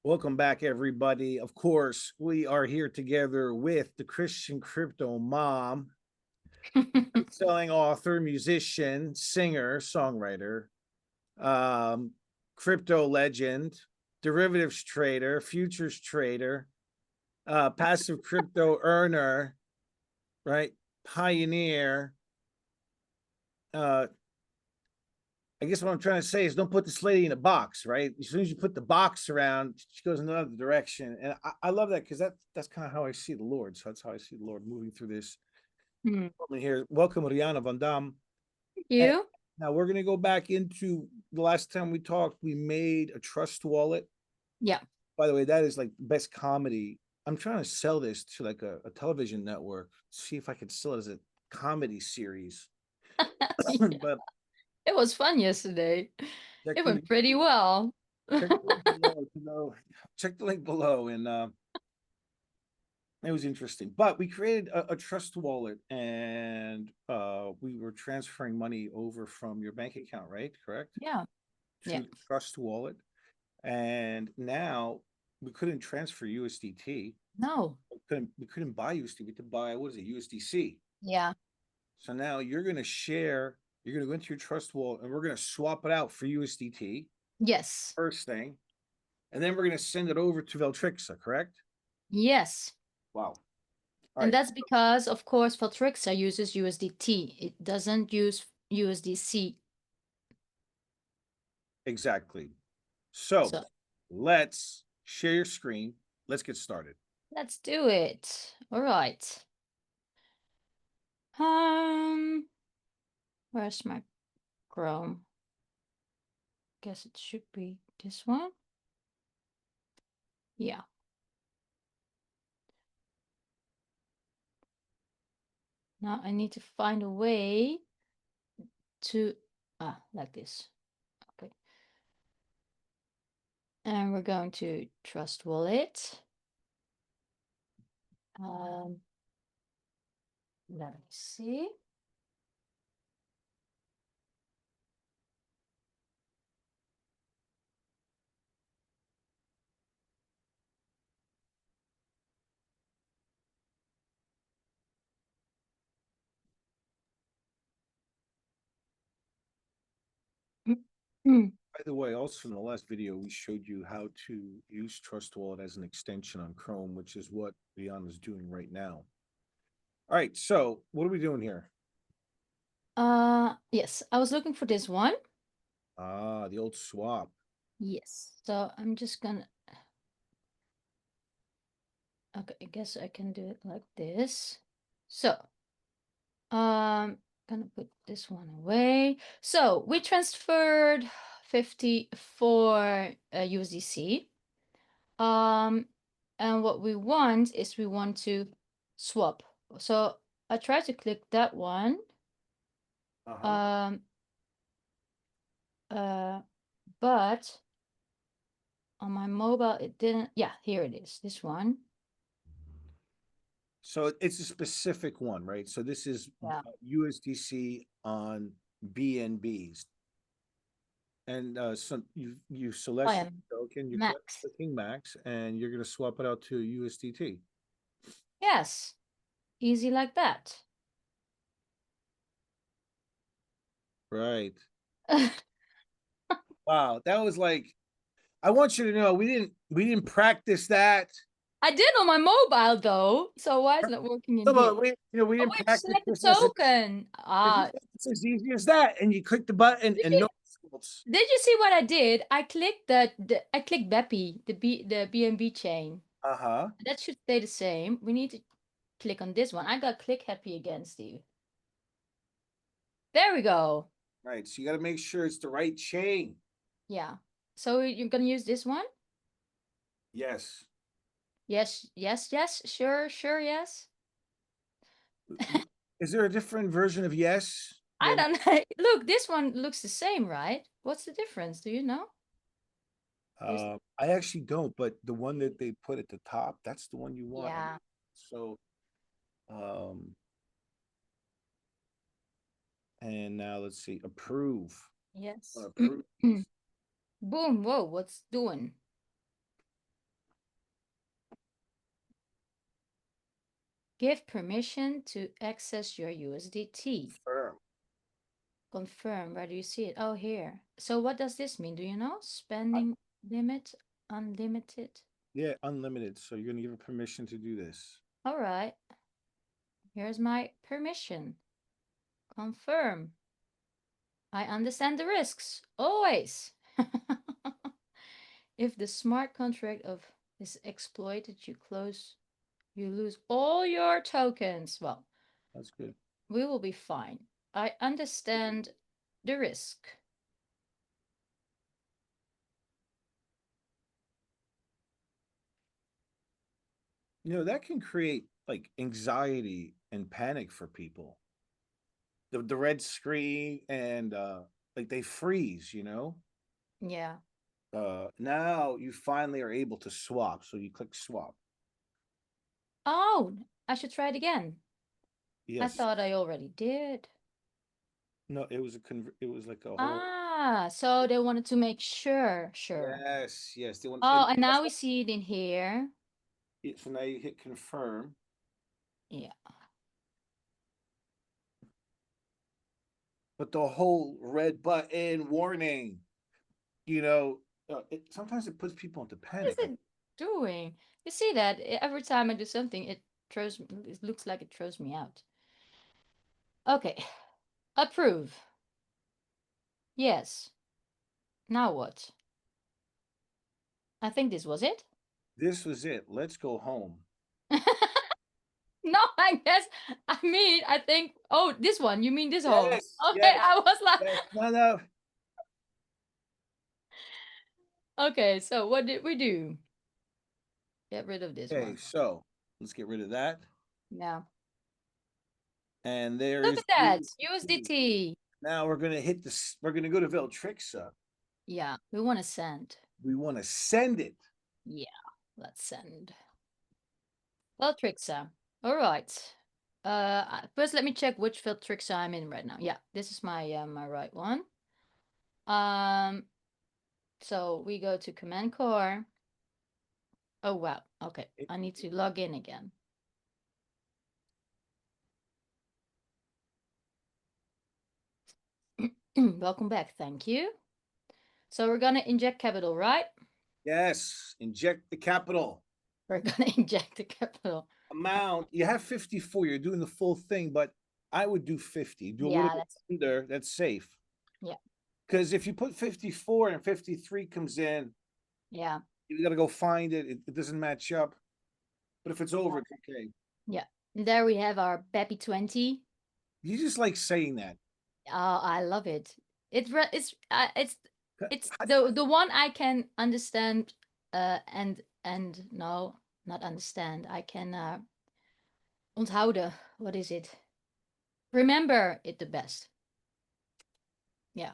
Welcome back, everybody. Of course, we are here together with the Christian crypto mom, selling author, musician, singer, songwriter, um, crypto legend, derivatives trader, futures trader, passive crypto earner, right? Pioneer. Uh, I guess what I'm trying to say is don't put this lady in a box, right? As soon as you put the box around, she goes in another direction. And I love that because that's kind of how I see the Lord. So that's how I see the Lord moving through this Hmm. woman here. Welcome, Rihanna Van Dam. And You? now we're going to go back into the last time we talked. We made a trust wallet. Yeah. By the way, that is like best comedy. I'm trying to sell this to like a television network, see if I can sell it as a comedy series. Yeah. But It was fun yesterday. check It the went pretty well. check the link below to know. Check the link below, and it was interesting. But we created a trust wallet, and we were transferring money over from your bank account, right? Correct? Yeah. To Yeah. the trust wallet, and now we couldn't transfer USDT. No. We couldn't buy USDT. We could buy, what is it, USDC. Yeah. So now you're going to share. You're going to go into your trust wallet, and we're going to swap it out for USDT. Yes. First thing, and then we're going to send it over to Veltrixa. Correct? Yes. Wow. All And right. that's because, of course, Veltrixa uses USDT. It doesn't use USDC. Exactly. So So let's share your screen. Let's get started. let's do it. All right. Where's my Chrome? Guess it should be this one. Yeah. Now I need to find a way to like this. Okay. And we're going to Trust Wallet. Um, Let me see. By the way, also in the last video, we showed you how to use Trust Wallet as an extension on Chrome, which is what Leon is doing right now. All right. So what are we doing here? Yes, I was looking for this one. Ah, the old swap. Yes. So I'm just gonna, okay, I guess I can do it like this. So, gonna put this one away. So we transferred 54 USDC. Um, and what we want is we want to swap. So I try to click that one. Uh-huh. Um, uh, but on my mobile, it didn't. Yeah, here it is. This one. So it's a specific one, right? So this is Yeah. USDC on BNBs. And so you I select your am token, you're Max. clicking max, and you're going to swap it out to USDT. Yes, easy like that. Right. Wow, that was like, I want you to know we didn't practice that. I did on my mobile though, so why is it not working in No, here? but we Oh didn't wait, practice select the this as token. it's as easy as that. And you click the button Did and you no results. did you see what I did? I clicked I clicked Beppy, the BNB chain. Uh-huh. That should stay the same. We need to click on this one. I got click happy again, Steve. There we go. Right. So you got to make sure it's the right chain. Yeah. So you're gonna use this one? Yes. Yes, yes, yes. Sure, sure, yes. Is there a different version of yes I than don't know. Look, this one looks the same, right? What's the difference? Do you know? There's I actually don't, but the one that they put at the top, that's the one you want. yeah. So um and now let's see, approve. Yes. Approve. Boom. Whoa, what's doing? Give permission to access your USDT. Confirm. Confirm. Where do you see it? Oh, here. So what does this mean? Do you know? Spending limit, unlimited. Yeah, unlimited. So you're gonna give her permission to do this. All right. Here's my permission. Confirm. I understand the risks. Always. If the smart contract is exploited, you lose all your tokens. Well, That's good. we will be fine. I understand the risk. That can create like anxiety and panic for people. The red screen and like they freeze. Yeah. Now you finally are able to swap. So you click swap. Oh, I should try it again. I Yes. thought I already did. No, it was like a whole. Ah, so they wanted to make sure. Sure. Yes, yes. They want Oh, and that's now we see it in here. so now you hit confirm. Yeah. But the whole red button warning, sometimes it puts people into What is panic. Like, it doing? You see that every time I do something, it looks like it throws me out. Okay. Approve. Yes. Now what? I think this was it. this was it. Let's go home. No, I think, oh, this one. You mean this home? Yes, Okay, yes, I was like, yes. No, no. okay, so what did we do? Get rid of this Okay, one. so let's get rid of that. Yeah. And there Look is at that. USDT. USDT. Now we're gonna hit this. We're gonna go to Veltrixa. Yeah, we want to send. We want to send it. Yeah, let's send. Veltrixa. All right. First let me check which Veltrixa I'm in right now. Yeah, this is my right one. So we go to Command Core. Oh wow. Okay, I need to log in again. Welcome back. Thank you. So we're gonna inject capital, right? Yes, inject the capital We're gonna inject the capital. amount. You have 54. You're doing the full thing, but I would do 50. Do a little Yeah, bit that's under. That's safe. yeah. Because if you put 54 and 53 comes in, Yeah. you got to go find it. It doesn't match up. But if it's over, it's okay. Yeah. And there we have our Peppy 20. You just like saying that. Oh, I love it. It's it's How- the one I can understand and no, not understand. I can onthouden. What is it? Remember it the best. Yeah.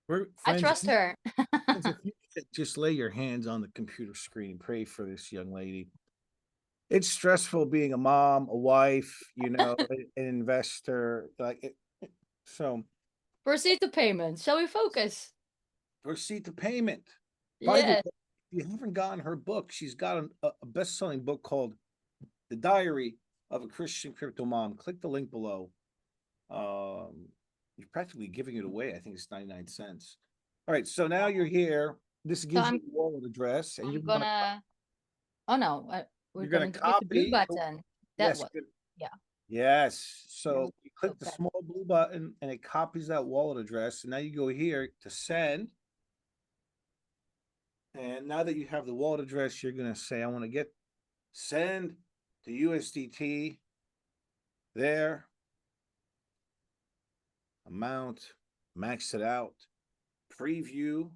We're I friends. trust her. If you could just lay your hands on the computer screen, pray for this young lady. It's stressful being a mom, a wife, an investor. So Proceed to payment. Shall we focus? proceed to payment. By the way, Yes. if you haven't gotten her book, she's got a best-selling book called The Diary of a Christian Crypto Mom. Click the link below. You're practically giving it away. I think it's 99 cents. All right, so now you're here. This So gives you a wallet address, and I'm gonna. Oh no, we're you're gonna gonna hit the blue copy. button. That Yes, one. Yeah. yes. Then So we you click go the back. small blue button, and it copies that wallet address. And now you go here to send. And now that you have the wallet address, you're gonna say, "I want to send the USDT there, amount, max it out, preview."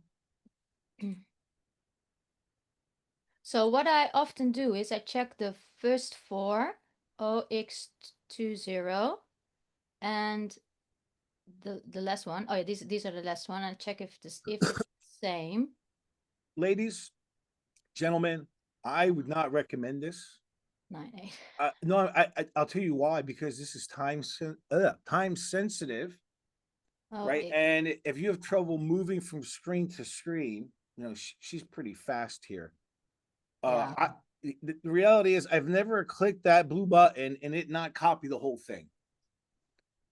So what I often do is I check the first four OX20 and the last one. Oh yeah, these are the last one. And check if it's the same. Ladies, gentlemen, I would not recommend this. 98. No, I'll tell you why. Because this is time sensitive, Oh, right? And if you have trouble moving from screen to screen, she's pretty fast here. yeah. the reality is I've never clicked that blue button and it not copy the whole thing.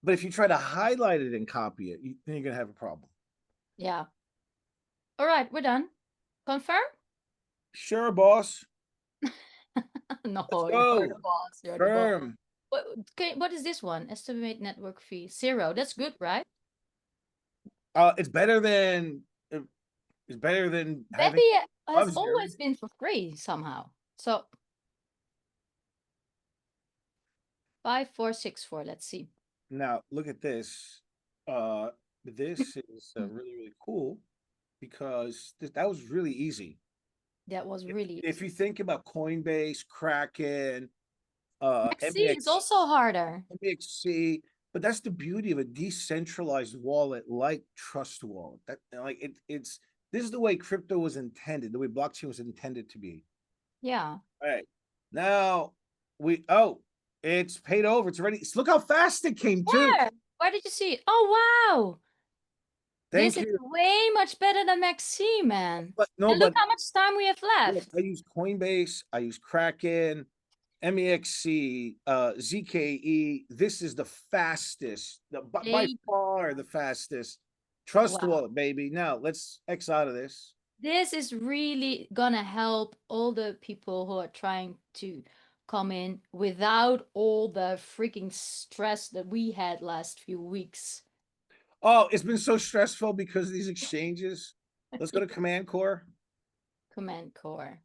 But if you try to highlight it and copy it, then you're gonna have a problem. Yeah. All right, we're done. Confirm? Sure, boss. No, Let's you're the go. boss. You're the boss. Firm. What, okay, what is this one? Estimate network fee 0. That's good, right? It's better than having Baby has above zero. always been for free somehow. So 5464. Let's see. Now look at this. This is really really cool because that was really easy. That was really If you think about Coinbase, Kraken, XC is also harder. MEXC, but that's the beauty of a decentralized wallet like Trust Wallet. That like it's this is the way crypto was intended, the way blockchain was intended to be. Yeah. All right. Now it's paid over. It's ready. Look how fast it came too. Where did you see it? Oh, wow. Thank This is you. way much better than Maxi, man. But no, And look but how much time we have left. I use Coinbase, I use Kraken, MEXC, ZKE. This is the fastest, by far the fastest. Trust Wow. wallet, baby. Now let's X out of this. This is really gonna help all the people who are trying to come in without all the freaking stress that we had last few weeks. Oh, it's been so stressful because of these exchanges. Let's go to Command Core. Command Core.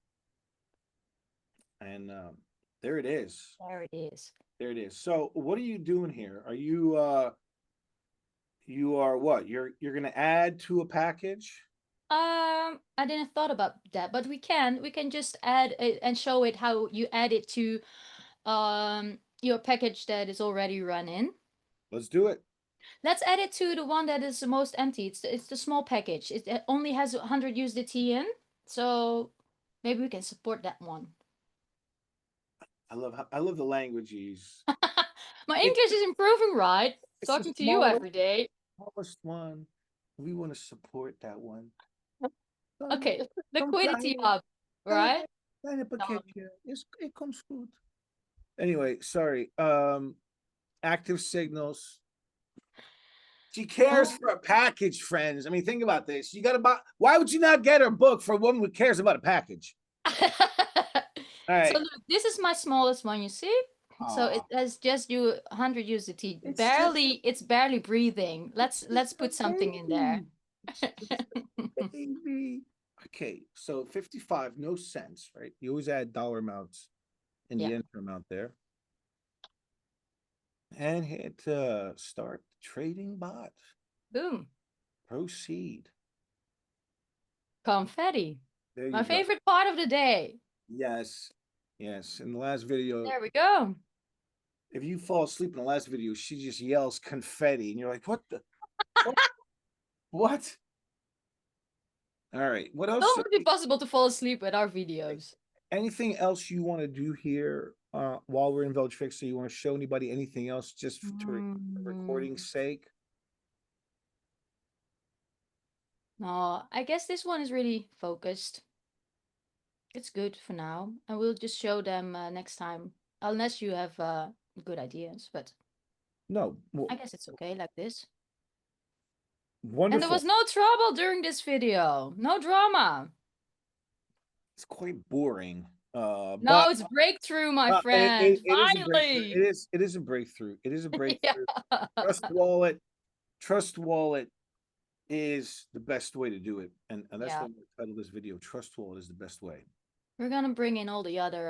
And there it is. There it is. There it is. So what are you doing here? Are you you are what? You're gonna add to a package? I didn't thought about that, but we can just add it and show it how you add it to your package that is already running. Let's do it. Let's add it to the one that is the most empty. It's the small package. It only has 100 USDT in, so maybe we can support that one. I love the language you use. My English is improving, right? Talking to you every day. Smallest one. We want to support that one. Okay, liquidity up, right? It comes good. Anyway, sorry. Active signals. She cares for a package, friends. I mean, think about this. You got to buy. Why would you not get her book for a woman who cares about a package? All right. So look, this is my smallest one, you see? So it has just 100 USDT. It's barely breathing. Let's put something in there. Baby. Okay, so 55, no cents, right? You always add dollar amounts in the enter amount there. And hit start trading bot. Boom. Proceed. Confetti. My go. favorite part of the day. Yes. Yes. In the last video. There we go. If you fall asleep in the last video, she just yells confetti, and you're like, what the? What? All right. What else? It would be possible to fall asleep with our videos. Anything else you want to do here while we're in Veltrixa? You want to show anybody anything else just for recording's sake? No, I guess this one is really focused. It's good for now, and we'll just show them next time, unless you have good ideas. But no, I guess it's okay like this. Wonderful. And there was no trouble during this video. No drama. It's quite boring. No, it's breakthrough, my friend. Finally. It is a breakthrough. It is a breakthrough. Yeah. Trust Wallet is the best way to do it. And that's why I titled this video, Trust Wallet is the best way. We're gonna bring in all the other